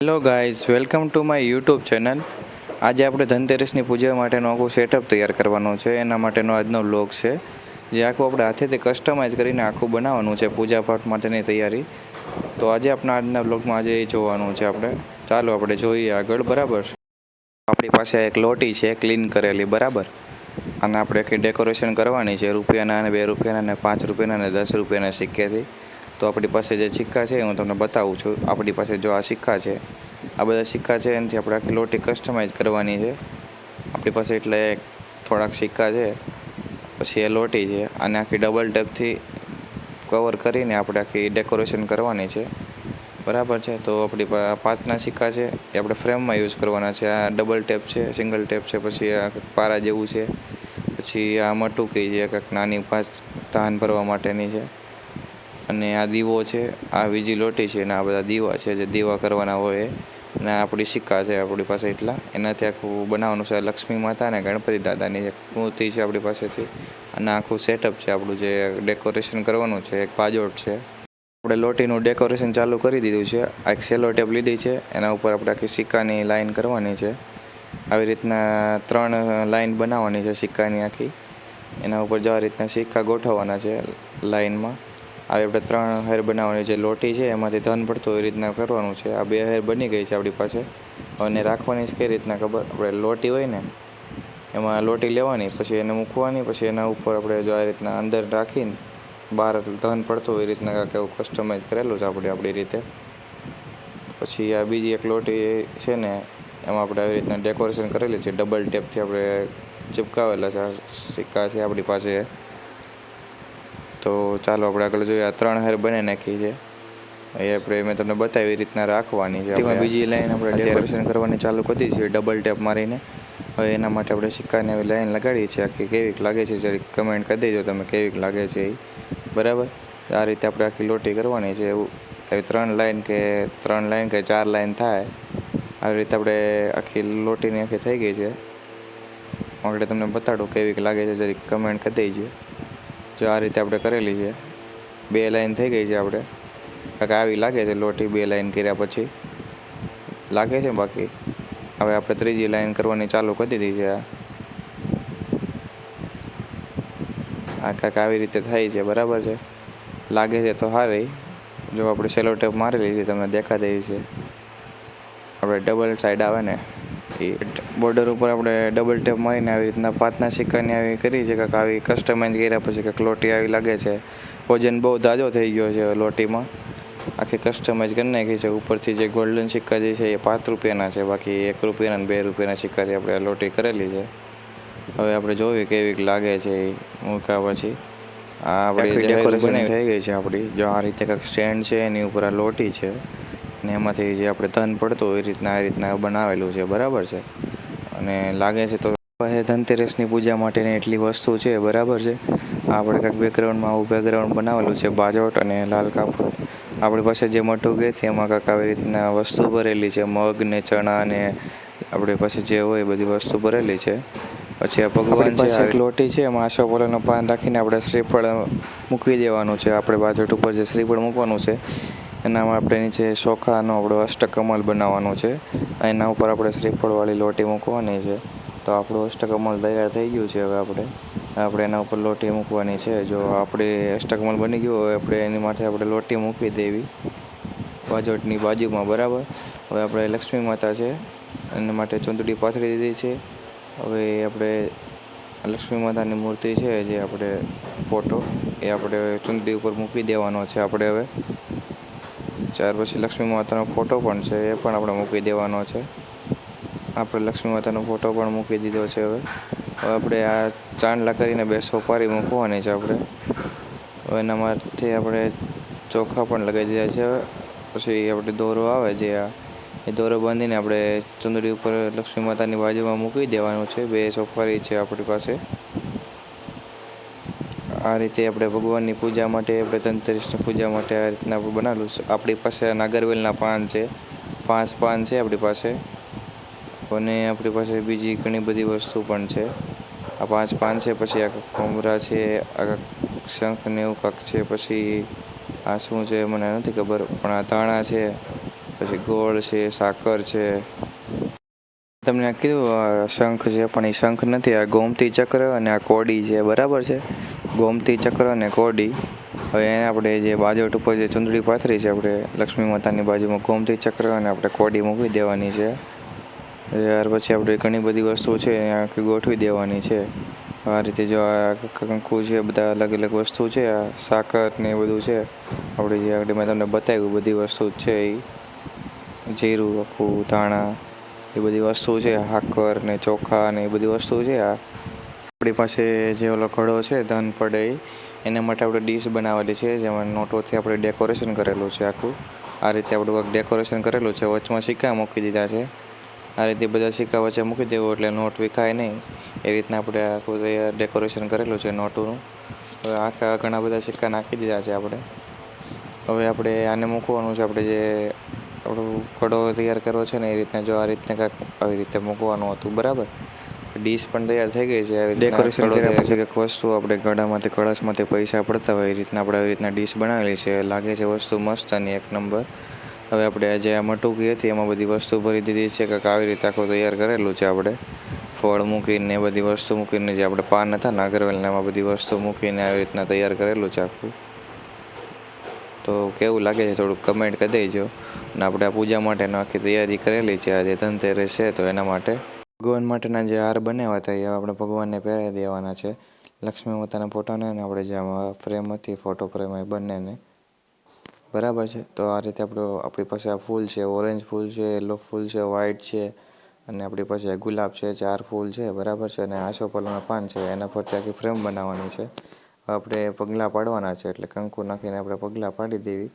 Hello guys, welcome to my YouTube channel. આજે આપણે ધનતેરસની પૂજા માટેનું આખું સેટઅપ તૈયાર કરવાનું છે. એના માટેનો આજનો વ્લોગ છે, જે આખું આપણે હાથેથી કસ્ટમાઇઝ કરીને આખું બનાવવાનું છે પૂજા પાઠ માટેની તૈયારી. તો આજે આપણા આજના વ્લોગમાં આજે એ જોવાનું છે આપણે. ચાલો આપણે જોઈએ આગળ. બરાબર, આપણી પાસે એક લોટી છે ક્લીન કરેલી, બરાબર. અને આપણે આખી ડેકોરેશન કરવાની છે રૂપિયાના અને 2 રૂપિયાના અને 5 રૂપિયાના અને 10 રૂપિયાના સિક્કેથી. તો આપણી પાસે જે સિક્કા છે હું તમને બતાવું છું. આપણી પાસે જો આ સિક્કા છે, આ બધા સિક્કા છે, એનાથી આપણે આખી લોટી કસ્ટમાઇઝ કરવાની છે. આપણી પાસે એટલે થોડાક સિક્કા છે, પછી એ લોટી છે. અને આખી ડબલ ટેપથી કવર કરીને આપણે આખી ડેકોરેશન કરવાની છે, બરાબર છે. તો આપણી પાસે 5ના સિક્કા છે, એ આપણે ફ્રેમમાં યુઝ કરવાના છે. આ ડબલ ટેપ છે, સિંગલ ટેપ છે, પછી આ પારા જેવું છે, પછી આ મટુકી છે, કંઈક નાની 5 ધાન ભરવા માટેની છે. અને આ દીવો છે, આ બીજી લોટી છે, અને આ બધા દીવા છે જે દીવા કરવાના હોય. અને આપણી સિક્કા છે આપણી પાસે એટલા, એનાથી આખું બનાવવાનું છે. લક્ષ્મી માતા અને ગણપતિ દાદાની એક મૂર્તિ છે આપણી પાસેથી. અને આખું સેટઅપ છે આપણું, જે ડેકોરેશન કરવાનું છે. એક પાજોટ છે. આપણે લોટીનું ડેકોરેશન ચાલુ કરી દીધું છે. આ એક સેલો ટેપ લીધી છે, એના ઉપર આપણે આખી સિક્કાની લાઈન કરવાની છે. આવી રીતના 3 લાઈન બનાવવાની છે સિક્કાની આખી. એના ઉપર જો આ રીતના સિક્કા ગોઠવવાના છે લાઈનમાં. આવી આપણે 3 હેર બનાવવાની. જે લોટી છે એમાંથી ધન પડતું એવી રીતના કરવાનું છે. આ 2 હેર બની ગઈ છે આપણી પાસે. અને રાખવાની કઈ રીતના ખબર? આપણે લોટી હોય ને, એમાં લોટી લેવાની, પછી એને મૂકવાની, પછી એના ઉપર આપણે જો આ રીતના અંદર રાખીને બહાર ધન પડતું એવી રીતના કાંઈક એવું કસ્ટમાઇઝ કરેલું છે આપણે આપણી રીતે. પછી આ બીજી એક લોટી છે ને, એમાં આપણે આવી રીતના ડેકોરેશન કરેલી છે. ડબલ ટેપથી આપણે ચિપકાવેલા છે સિક્કા છે આપણી પાસે. તો ચાલો આપણે આગળ જોઈએ. આ 3 હેર બની નાખી છે એ આપણે, મેં તમને બતાવી એવી રીતના રાખવાની છે. એમાં બીજી લાઈન આપણે ડેકોરેશન કરવાની ચાલુ કરી છે ડબલ ટેપ મારીને. હવે એના માટે આપણે સિક્કાની આવી લાઈન લગાડી છે. આખી કેવીક લાગે છે જરી કમેન્ટ કરી દેજો તમે કેવીક લાગે છે એ, બરાબર. આ રીતે આપણે આખી લોટી કરવાની છે. એવું એવી 3 લાઈન કે 4 લાઈન થાય, આવી રીતે આપણે આખી લોટીની આખી થઈ ગઈ છે. આગળ તમને બતાડું કેવીક લાગે છે, જરી કમેન્ટ કરી દેજો. જો આ રીતે આપણે કરેલી છે. 2 લાઈન થઈ ગઈ છે આપણે. કાંઈક આવી લાગે છે લોટી 2 લાઈન કર્યા પછી લાગે છે. બાકી હવે આપણે 3જી લાઈન કરવાની ચાલુ કરી દીધી છે. આ કાંઈક આવી રીતે થાય છે, બરાબર છે. લાગે છે તો સારી. જો આપણે સેલો ટેપ મારેલી છે, તમને દેખાતી છે. આપણે ડબલ સાઈડ આવે ને એ બોર્ડર ઉપર આપણે ડબલ ટેપ મારીને આવી રીતના 5ના સિક્કાની આવી કરી છે. કાંઈક આવી કસ્ટમાઇઝ કર્યા પછી કાંઈક લોટી આવી લાગે છે. વજન બહુ ઝાઝો થઈ ગયો છે લોટીમાં. આખી કસ્ટમાઇઝ કરી નાખી છે. ઉપરથી જે ગોલ્ડન સિક્કા જે છે એ 5 રૂપિયાના છે, બાકી 1 રૂપિયાના અને 2 રૂપિયાના સિક્કાથી આપણે લોટી કરેલી છે. હવે આપણે જોઈએ કેવી લાગે છે એ મૂક્યા પછી. આ આપણી ડેકોરેશન થઈ ગઈ છે આપણી. જો આ રીતે કાંઈક સ્ટેન્ડ છે, એની ઉપર આ લોટી છે, ને એમાંથી જે આપણે ધન પડતું એ રીતના આ રીતના બનાવેલું છે, બરાબર છે. અને લાગે છે તો ધનતેરસની પૂજા માટેની એટલી વસ્તુ છે, બરાબર છે. આપણે કાંઈક બેકગ્રાઉન્ડમાં આવું બેકગ્રાઉન્ડ બનાવેલું છે, બાજોટ અને લાલ કાપડ. આપણી પાસે જે મટુકે છે એમાં કાંઈક આવી રીતના વસ્તુ ભરેલી છે, મગ ને ચણા ને આપણી પાસે જે હોય એ બધી વસ્તુ ભરેલી છે. પછી આ ભગવાન પાસે એક લોટી છે, એમાં આસોપાલવનું પાન રાખીને આપણે શ્રીફળ મૂકી દેવાનું છે. આપણે બાજોટ ઉપર જે શ્રીફળ મૂકવાનું છે એનામાં આપણે નીચે ચોખાનો આપણો અષ્ટકમલ બનાવવાનો છે. એના ઉપર આપણે શ્રીફળવાળી લોટી મૂકવાની છે. તો આપણું અષ્ટકમલ તૈયાર થઈ ગયું છે. હવે આપણે એના ઉપર લોટી મૂકવાની છે. જો આપણે અષ્ટકમલ બની ગયું હોય, આપણે એની માટે આપણે લોટી મૂકી દેવી બાજોટની બાજુમાં, બરાબર. હવે આપણે લક્ષ્મી માતા છે, એના માટે ચૂંદડી પાથરી દીધી છે. હવે આપણે લક્ષ્મી માતાની મૂર્તિ છે, જે આપણે ફોટો, એ આપણે ચૂંદડી ઉપર મૂકી દેવાનો છે આપણે. હવે ત્યાર પછી લક્ષ્મી માતાનો ફોટો પણ છે, એ પણ આપણે મૂકી દેવાનો છે. આપણે લક્ષ્મી માતાનો ફોટો પણ મૂકી દીધો છે. હવે આપણે આ ચાંદલા કરીને 2 સોપારી મૂકવાની છે આપણે. હવે એનામાંથી આપણે ચોખા પણ લગાવી દીધા છે. હવે પછી આપણે દોરો આવે જે એ દોરો બાંધીને આપણે ચૂંદડી ઉપર લક્ષ્મી માતાની બાજુમાં મૂકી દેવાનું છે. 2 સોપારી છે આપણી પાસે. આ રીતે આપણે ભગવાનની પૂજા માટે, આપણે ધનતેરસની પૂજા માટે આ રીતના આપણે બનાવેલું છે. આપણી પાસે નાગરવેલના પાન છે, 5 પાન છે આપણી પાસે. અને આપણી પાસે બીજી ઘણી બધી વસ્તુ પણ છે. આ 5 પાન છે, પછી આ ભમરા છે, આ શંખ ને એવું કાંક છે, પછી આ શું છે મને નથી ખબર, પણ આ ધાણા છે, પછી ગોળ છે, સાકર છે. તમને આ કીધું શંખ છે, પણ એ શંખ નથી, આ ગોમતી ચક્ર અને આ કોડી છે, બરાબર છે. ગોમતી ચક્ર અને કોડી. હવે એને આપણે જે બાજોટ ઉપર જે ચૂંદડી પાથરી છે આપણે લક્ષ્મી માતાની બાજુમાં ગોમતી ચક્ર અને આપણે કોડી મૂકી દેવાની છે. ત્યાર પછી આપણે ઘણી બધી વસ્તુ છે એ આખી ગોઠવી દેવાની છે. આ રીતે જો આ કંકુ છે, બધા અલગ અલગ વસ્તુ છે, આ સાકર ને એ બધું છે. આપણે જે આગળ મેં તમને બતાવ્યું બધી વસ્તુ છે એ જીરું, આખું ધાણા એ બધી વસ્તુ છે, હાકર ને ચોખા ને એ બધી વસ્તુ છે. આ આપણી પાસે જે ઓલો ઘડો છે ધન પડે એના માટે આપણે ડીશ બનાવેલી છે, જેમાં નોટોથી આપણે ડેકોરેશન કરેલું છે આખું. આ રીતે આપણું ડેકોરેશન કરેલું છે, વચમાં સિક્કા મૂકી દીધા છે. આ રીતે બધા સિક્કા વચ્ચે મૂકી દેવું એટલે નોટ વિખાય નહીં, એ રીતના આપણે આખું ડેકોરેશન કરેલું છે નોટોનું. હવે આખા ઘણા બધા સિક્કા નાખી દીધા છે આપણે. હવે આપણે આને મૂકવાનું છે, આપણે જે આપણું ઘડો તૈયાર કરવો છે ને એ રીતના જો આ રીતના કાંઈક આવી રીતે મૂકવાનું હતું, બરાબર. ડીશ પણ તૈયાર થઈ ગઈ છે. આવી ડેકોરેશન કર્યા પછી કંઈક વસ્તુ આપણે ગળામાંથી કળશમાંથી પૈસા પડતા હોય એ રીતના આપણે આવી રીતના ડીશ બનાવેલી છે. લાગે છે વસ્તુ મસ્ત અને એક નંબર. હવે આપણે જે આ મટુકી હતી એમાં બધી વસ્તુ ભરી દીધી છે, કંઈક આવી રીતે આખું તૈયાર કરેલું છે આપણે. ફળ મૂકીને એ બધી વસ્તુ મૂકીને જે આપણે પાન હતા ને નાગરવેલને એમાં બધી વસ્તુ મૂકીને આવી રીતના તૈયાર કરેલું છે આખું. તો કેવું લાગે છે થોડુંક કમેન્ટ કરી દેજો. અને આપણે આ પૂજા માટેનો આખી તૈયારી કરેલી છે, આજે ધનતેરસ છે તો એના માટે ભગવાન માટેના જે હાર બનાવ્યા હતા એ આપણે ભગવાનને પહેરાવી દેવાના છે. લક્ષ્મી માતાના ફોટાને અને આપણે જે આમાં ફ્રેમ હતી ફોટો ફ્રેમ એ બંનેને, બરાબર છે. તો આ રીતે આપણી પાસે આ ફૂલ છે, ઓરેન્જ ફૂલ છે, યલો ફૂલ છે, વ્હાઈટ છે અને આપણી પાસે ગુલાબ છે, 4 ફૂલ છે, બરાબર છે. અને આસોપાલવના પાન છે, એના પરથી આખી ફ્રેમ બનાવવાની છે. આપણે પગલાં પાડવાના છે એટલે કંકુ નાખીને આપણે પગલાં પાડી દેવી.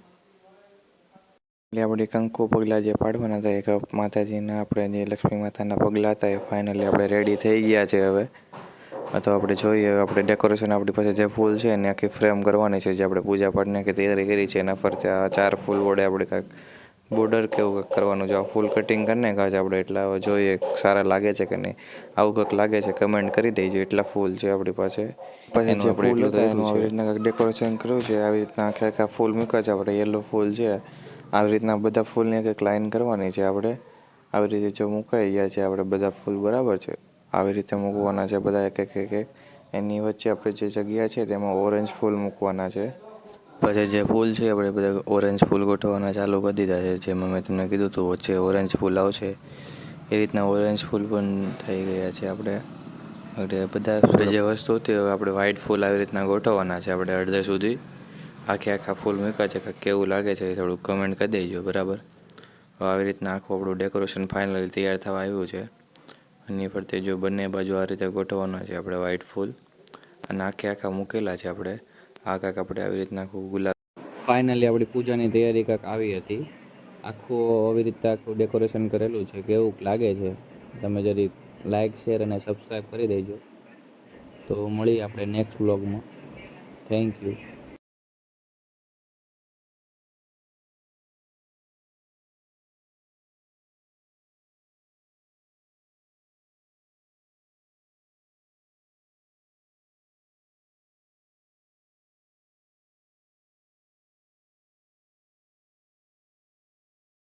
એટલે આપણે કંકુ પગલાં જે પાડવાના હતા એક માતાજીના આપણે જે લક્ષ્મી માતાના પગલાં હતા એ ફાઇનલી આપણે રેડી થઈ ગયા છે. હવે તો આપણે જોઈએ, હવે આપણે ડેકોરેશન આપણી પાસે જે ફૂલ છે એની આખી ફ્રેમ કરવાની છે, જે આપણે પૂજા પાઠની આખી તૈયારી કરી છે એના ફરતે આ 4 ફૂલ વડે આપણે કાંઈક બોર્ડર કેવું કંઈક કરવાનું છે. આ ફૂલ કટિંગ કરી નાખ્યા છે આપણે, એટલા હવે જોઈએ સારા લાગે છે કે નહીં. આવું કંઈક લાગે છે કમેન્ટ કરી દેજો. એટલા ફૂલ છે આપણી પાસે. પછી જે ફૂલ હતા એનું આવી રીતના કંઈક ડેકોરેશન કર્યું છે. આવી રીતના આખા ફૂલ મૂક્યા છે આપણે. યલો ફૂલ છે, આવી રીતના બધા ફૂલની કંઈક લાઈન કરવાની છે આપણે. આવી રીતે જો મુકાઈ ગયા છે આપણે બધા ફૂલ, બરાબર છે. આવી રીતે મૂકવાના છે બધા એક એક એક એક. એની વચ્ચે આપણે જે જગ્યા છે તેમાં ઓરેન્જ ફૂલ મૂકવાના છે. પછી જે ફૂલ છે આપણે બધા ઓરેન્જ ફૂલ ગોઠવવાના ચાલુ કરી દીધા છે, જેમાં મેં તમને કીધું હતું વચ્ચે ઓરેન્જ ફૂલ આવશે એ રીતના ઓરેન્જ ફૂલ પણ થઈ ગયા છે આપણે. એટલે બધા જે વસ્તુ હતી હવે આપણે વ્હાઈટ ફૂલ આવી રીતના ગોઠવવાના છે આપણે અડધે સુધી. આખા ફૂલ મૂક્યા છે, કેવું લાગે છે થોડુંક કમેન્ટ કરી દેજો, બરાબર. આવી રીતના આખું આપણું ડેકોરેશન ફાઇનલી તૈયાર થવા આવ્યું છે. એની ફરતે જો બંને બાજુ આ રીતે ગોઠવવાના છે આપણે વ્હાઈટ ફૂલ અને આખા મૂકેલા છે આપણે. આ કાંક આપણે આવી રીતના આખું ગુલાબ. ફાઇનલી આપણી પૂજાની તૈયારી કાંક આવી હતી. આખું આવી રીતે આખું ડેકોરેશન કરેલું છે, કેવું લાગે છે તમે જરી લાઇક શેર અને સબસ્ક્રાઈબ કરી દેજો. તો મળીએ આપણે નેક્સ્ટ વ્લોગમાં. Thank you.